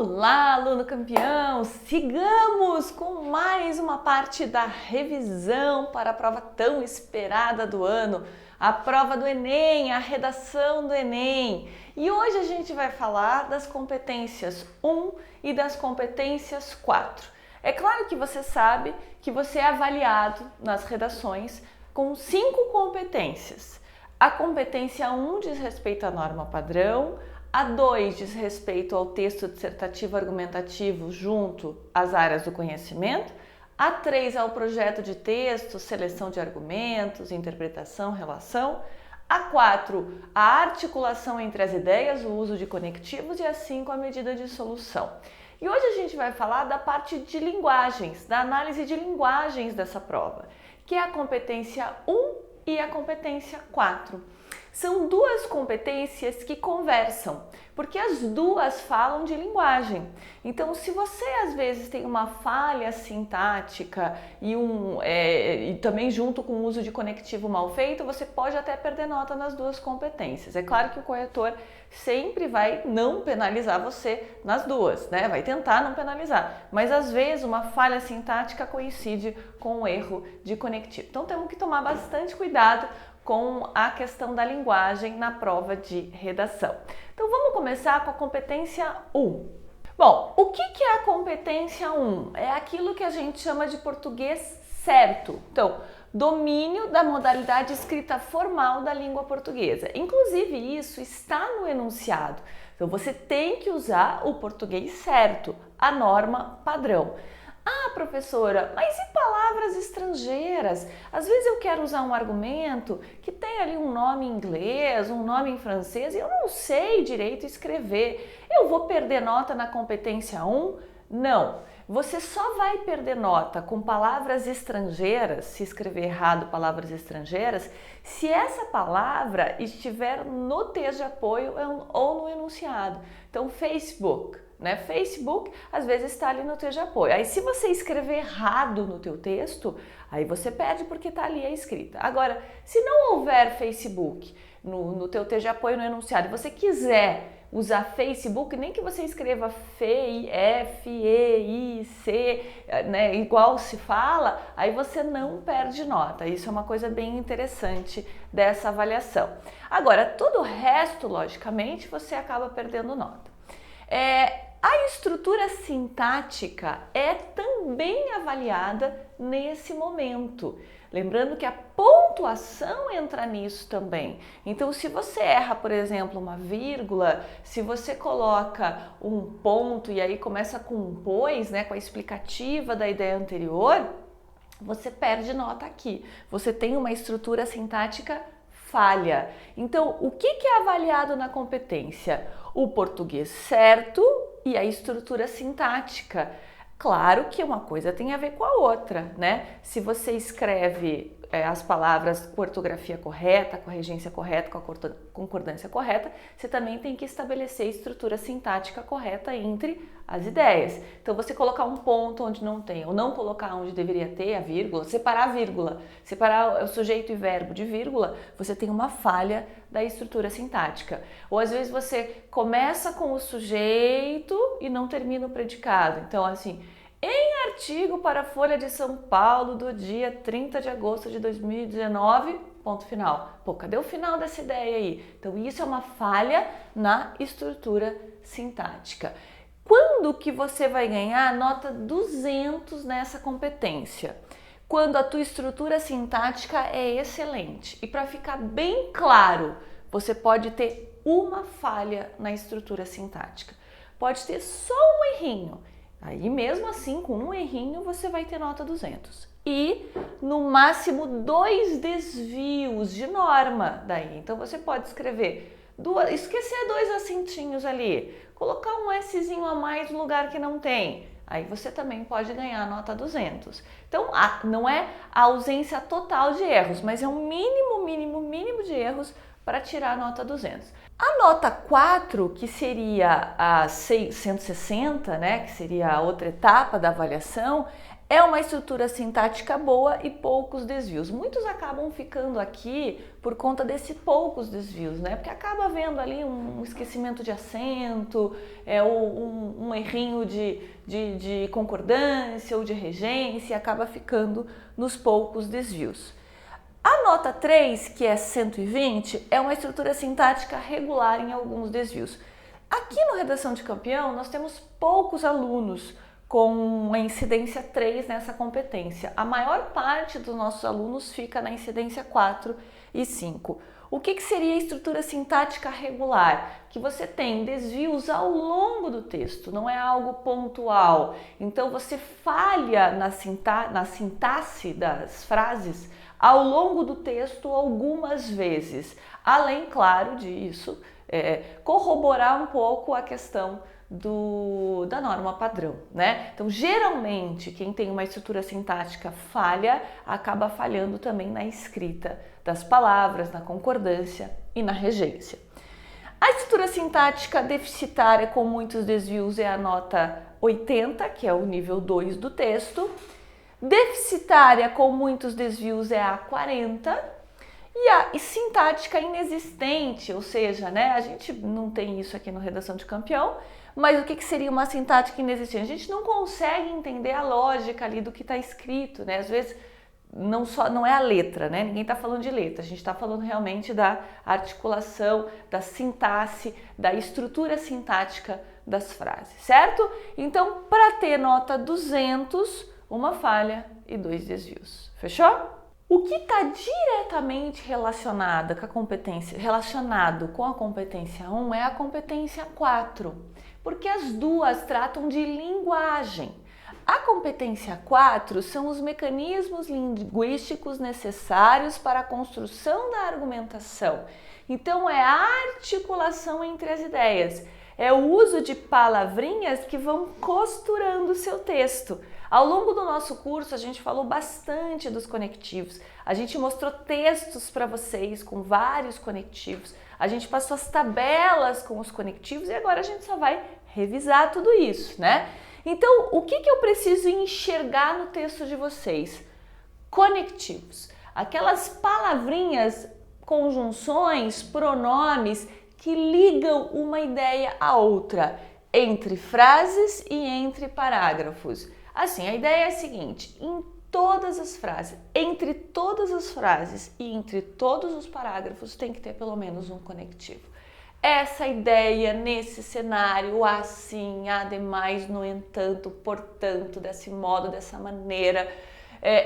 Olá, aluno campeão! Sigamos com mais uma parte da revisão para a prova tão esperada do ano, a prova do Enem, a redação do Enem. E hoje a gente vai falar das competências 1 e das competências 4. É claro que você sabe que você é avaliado nas redações com 5 competências. A competência 1 diz respeito à norma padrão, a 2 diz respeito ao texto dissertativo argumentativo junto às áreas do conhecimento, a 3 ao projeto de texto, seleção de argumentos, interpretação, relação, a 4 a articulação entre as ideias, o uso de conectivos e a 5 a medida de solução. E hoje a gente vai falar da parte de linguagens, da análise de linguagens dessa prova, que é a competência 1 e a competência 4. São duas competências que conversam, porque as duas falam de linguagem. Então, se você às vezes tem uma falha sintática e também junto com o uso de conectivo mal feito, você pode até perder nota nas duas competências. É claro que o corretor sempre vai não penalizar você nas duas, né? Vai tentar não penalizar, mas às vezes uma falha sintática coincide com um erro de conectivo. Então, temos que tomar bastante cuidado com a questão da linguagem na prova de redação. Então vamos começar com a competência 1. Bom, o que é a competência 1? É aquilo que a gente chama de português certo. Então, domínio da modalidade escrita formal da língua portuguesa. Inclusive isso está no enunciado. Então você tem que usar o português certo, a norma padrão. Ah, professora, mas e palavras estrangeiras? Às vezes eu quero usar um argumento que tem ali um nome em inglês, um nome em francês e eu não sei direito escrever. Eu vou perder nota na competência 1? Não. Você só vai perder nota com palavras estrangeiras, se escrever errado palavras estrangeiras, se essa palavra estiver no texto de apoio ou no enunciado. Então, Facebook. Facebook às vezes está ali no texto de apoio. Aí se você escrever errado no teu texto, aí você perde porque está ali a escrita. Agora, se não houver Facebook no teu texto de apoio no enunciado e você quiser usar Facebook, nem que você escreva F-E-I-C, né, igual se fala, aí você não perde nota. Isso é uma coisa bem interessante dessa avaliação. Agora, todo o resto, logicamente, você acaba perdendo nota. A estrutura sintática é também avaliada nesse momento. Lembrando que a pontuação entra nisso também. Então, se você erra, por exemplo, uma vírgula, se você coloca um ponto e aí começa com um pois, né, com a explicativa da ideia anterior, você perde nota aqui. Você tem uma estrutura sintática falha. Então, o que é avaliado na competência? O português certo e a estrutura sintática. Claro que uma coisa tem a ver com a outra, né? Se você escreve as palavras com ortografia correta, com a regência correta, com a concordância correta, você também tem que estabelecer a estrutura sintática correta entre as ideias. Então, você colocar um ponto onde não tem, ou não colocar onde deveria ter a vírgula, separar a vírgula, separar o sujeito e verbo de vírgula, você tem uma falha da estrutura sintática. Ou às vezes você começa com o sujeito e não termina o predicado. Então, assim, em artigo para a Folha de São Paulo do dia 30 de agosto de 2019, ponto final. Pô, cadê o final dessa ideia aí? Então, isso é uma falha na estrutura sintática. Quando que você vai ganhar nota 200 nessa competência? Quando a tua estrutura sintática é excelente. E para ficar bem claro, você pode ter uma falha na estrutura sintática. Pode ter só um errinho. Aí mesmo assim, com um errinho, você vai ter nota 200. E no máximo 2 desvios de norma daí. Então você pode escrever, esquecer 2 acentinhos ali, colocar um Szinho a mais no lugar que não tem. Aí você também pode ganhar nota 200. Então, não é a ausência total de erros, mas é um mínimo de erros para tirar a nota 200. A nota 4, que seria a 160, né, que seria a outra etapa da avaliação, é uma estrutura sintática boa e poucos desvios. Muitos acabam ficando aqui por conta desse poucos desvios, né? Porque acaba havendo ali um esquecimento de acento, um errinho de concordância ou de regência, acaba ficando nos poucos desvios. A nota 3, que é 120, é uma estrutura sintática regular em alguns desvios. Aqui no Redação de Campeão, nós temos poucos alunos com a incidência 3 nessa competência. A maior parte dos nossos alunos fica na incidência 4 e 5. O que seria a estrutura sintática regular? Que você tem desvios ao longo do texto, não é algo pontual. Então você falha na sintaxe das frases ao longo do texto algumas vezes. Além, claro, disso, corroborar um pouco a questão da norma padrão, né? Então, geralmente, quem tem uma estrutura sintática falha, acaba falhando também na escrita das palavras, na concordância e na regência. A estrutura sintática deficitária com muitos desvios é a nota 80, que é o nível 2 do texto. Deficitária com muitos desvios é a 40. E a sintática inexistente, ou seja, né, a gente não tem isso aqui no Redação de Campeão, mas o que seria uma sintática inexistente? A gente não consegue entender a lógica ali do que está escrito, né? Às vezes não é a letra, né? Ninguém está falando de letra, a gente está falando realmente da articulação, da sintaxe, da estrutura sintática das frases, certo? Então, para ter nota 200, uma falha e 2 desvios. Fechou? O que está diretamente relacionado com a competência 1 é a competência 4, porque as duas tratam de linguagem. A competência 4 são os mecanismos linguísticos necessários para a construção da argumentação. Então, é a articulação entre as ideias, é o uso de palavrinhas que vão costurando o seu texto. Ao longo do nosso curso, a gente falou bastante dos conectivos, a gente mostrou textos para vocês com vários conectivos, a gente passou as tabelas com os conectivos e agora a gente só vai revisar tudo isso, né? Então, o que eu preciso enxergar no texto de vocês? Conectivos, aquelas palavrinhas, conjunções, pronomes que ligam uma ideia à outra, entre frases e entre parágrafos. Assim, a ideia é a seguinte: em todas as frases, entre todas as frases e entre todos os parágrafos tem que ter pelo menos um conectivo. Essa ideia nesse cenário, assim, ademais, no entanto, portanto, desse modo, dessa maneira,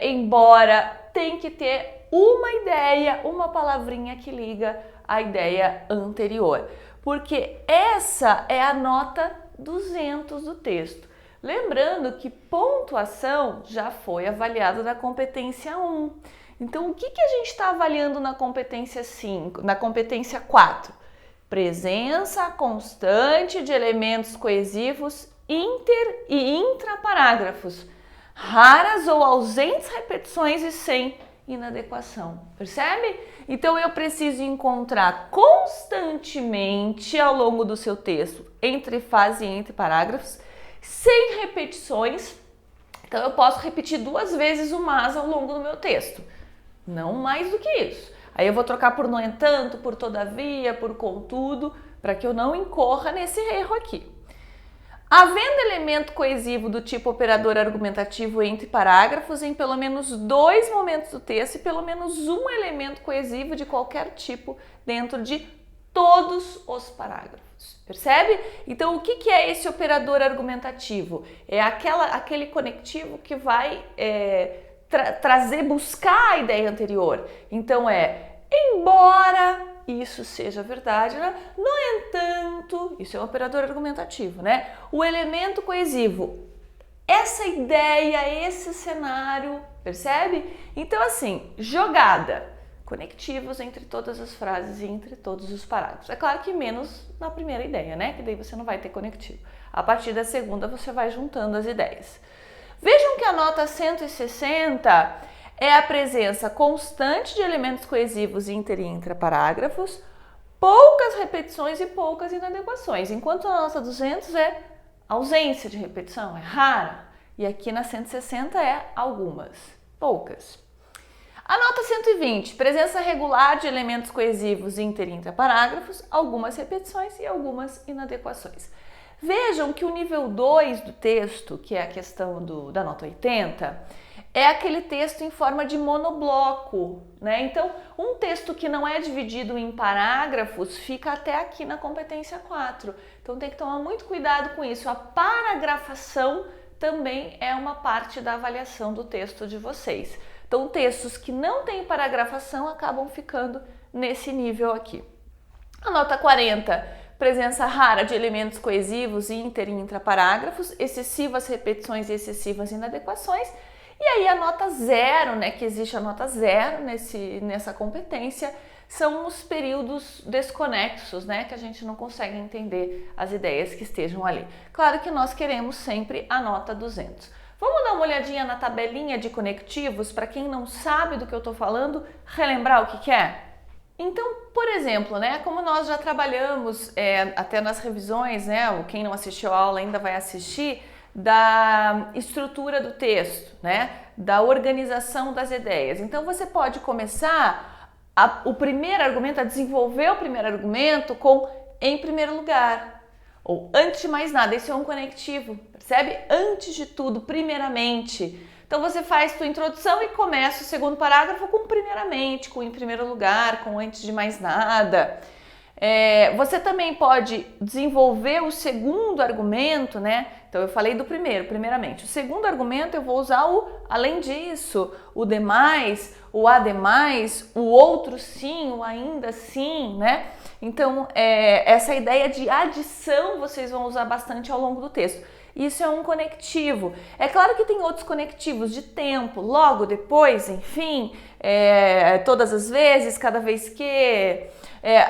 embora, tem que ter uma ideia, uma palavrinha que liga a ideia anterior, porque essa é a nota 200 do texto. Lembrando que pontuação já foi avaliada na competência 1. Então, o que a gente está avaliando na competência 5, na competência 4? Presença constante de elementos coesivos inter e intraparágrafos, raras ou ausentes repetições e sem inadequação. Percebe? Então, eu preciso encontrar constantemente ao longo do seu texto, entre frase e entre parágrafos, sem repetições. Então, eu posso repetir 2 vezes o mas ao longo do meu texto, não mais do que isso. Aí eu vou trocar por no entanto, por todavia, por contudo, para que eu não incorra nesse erro aqui. Havendo elemento coesivo do tipo operador argumentativo entre parágrafos em pelo menos 2 momentos do texto e pelo menos um elemento coesivo de qualquer tipo dentro de todos os parágrafos. Percebe? Então, o que é esse operador argumentativo? É aquele conectivo que vai buscar a ideia anterior. Então, embora isso seja verdade, né? No entanto, isso é um operador argumentativo, né? O elemento coesivo, essa ideia, esse cenário, percebe? Então, assim, jogada, conectivos entre todas as frases e entre todos os parágrafos. É claro que menos na primeira ideia, né? Que daí você não vai ter conectivo. A partir da segunda, você vai juntando as ideias. Vejam que a nota 160 é a presença constante de elementos coesivos inter e intraparágrafos, poucas repetições e poucas inadequações, enquanto a nota 200 é ausência de repetição, é rara. E aqui na 160 é algumas, poucas. A nota 120, presença regular de elementos coesivos inter e intraparágrafos, algumas repetições e algumas inadequações. Vejam que o nível 2 do texto, que é a questão da nota 80, é aquele texto em forma de monobloco, né? Então, um texto que não é dividido em parágrafos fica até aqui na competência 4. Então, tem que tomar muito cuidado com isso. A paragrafação também é uma parte da avaliação do texto de vocês. Então, textos que não têm paragrafação acabam ficando nesse nível aqui. A nota 40, presença rara de elementos coesivos inter e intraparágrafos, excessivas repetições e excessivas inadequações. E aí a nota 0, né, que existe a nota 0 nessa competência, são os períodos desconexos, né, que a gente não consegue entender as ideias que estejam ali. Claro que nós queremos sempre a nota 200. Vamos dar uma olhadinha na tabelinha de conectivos para quem não sabe do que eu estou falando, relembrar o que é? Então, por exemplo, né, como nós já trabalhamos até nas revisões, né, quem não assistiu a aula ainda vai assistir, da estrutura do texto, né, da organização das ideias. Então, você pode começar o primeiro argumento, a desenvolver o primeiro argumento com em primeiro lugar, ou antes de mais nada. Isso é um conectivo, percebe? Antes de tudo, primeiramente. Então você faz tua introdução e começa o segundo parágrafo com primeiramente, com em primeiro lugar, com antes de mais nada. Você também pode desenvolver o segundo argumento, né? Então eu falei do primeiramente. O segundo argumento eu vou usar o além disso, o demais, o ademais, o outro sim, o ainda sim, né? Então essa ideia de adição vocês vão usar bastante ao longo do texto. Isso é um conectivo. É claro que tem outros conectivos de tempo, logo, depois, enfim, todas as vezes, cada vez que,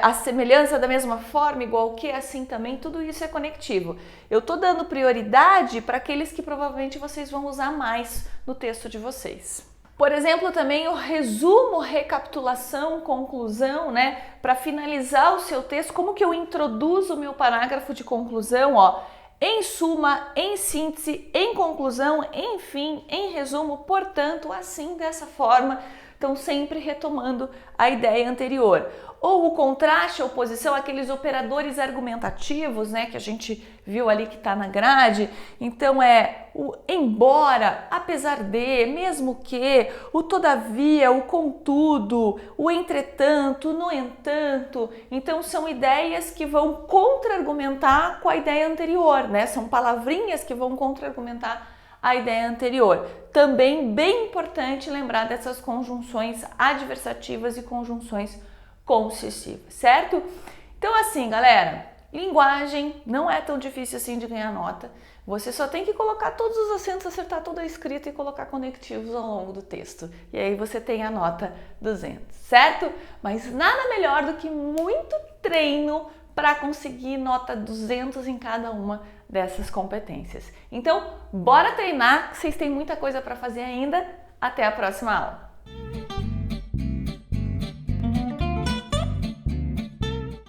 a semelhança da mesma forma, igual que, assim também, tudo isso é conectivo. Eu tô dando prioridade para aqueles que provavelmente vocês vão usar mais no texto de vocês. Por exemplo, também o resumo, recapitulação, conclusão, né? Para finalizar o seu texto, como que eu introduzo o meu parágrafo de conclusão, ó? Em suma, em síntese, em conclusão, enfim, em resumo, portanto, assim, dessa forma, então sempre retomando a ideia anterior. Ou o contraste, a oposição, aqueles operadores argumentativos, né, que a gente viu ali que está na grade. Então o embora, apesar de, mesmo que, o todavia, o contudo, o entretanto, no entanto. Então são ideias que vão contra-argumentar com a ideia anterior, né? São palavrinhas que vão contra-argumentar a ideia anterior. Também bem importante lembrar dessas conjunções adversativas e conjunções concessivas, certo? Então assim, galera, linguagem não é tão difícil assim de ganhar nota. Você só tem que colocar todos os acentos, acertar toda a escrita e colocar conectivos ao longo do texto. E aí você tem a nota 200, certo? Mas nada melhor do que muito treino para conseguir nota 200 em cada uma dessas competências. Então, bora treinar, que vocês têm muita coisa para fazer ainda. Até a próxima aula!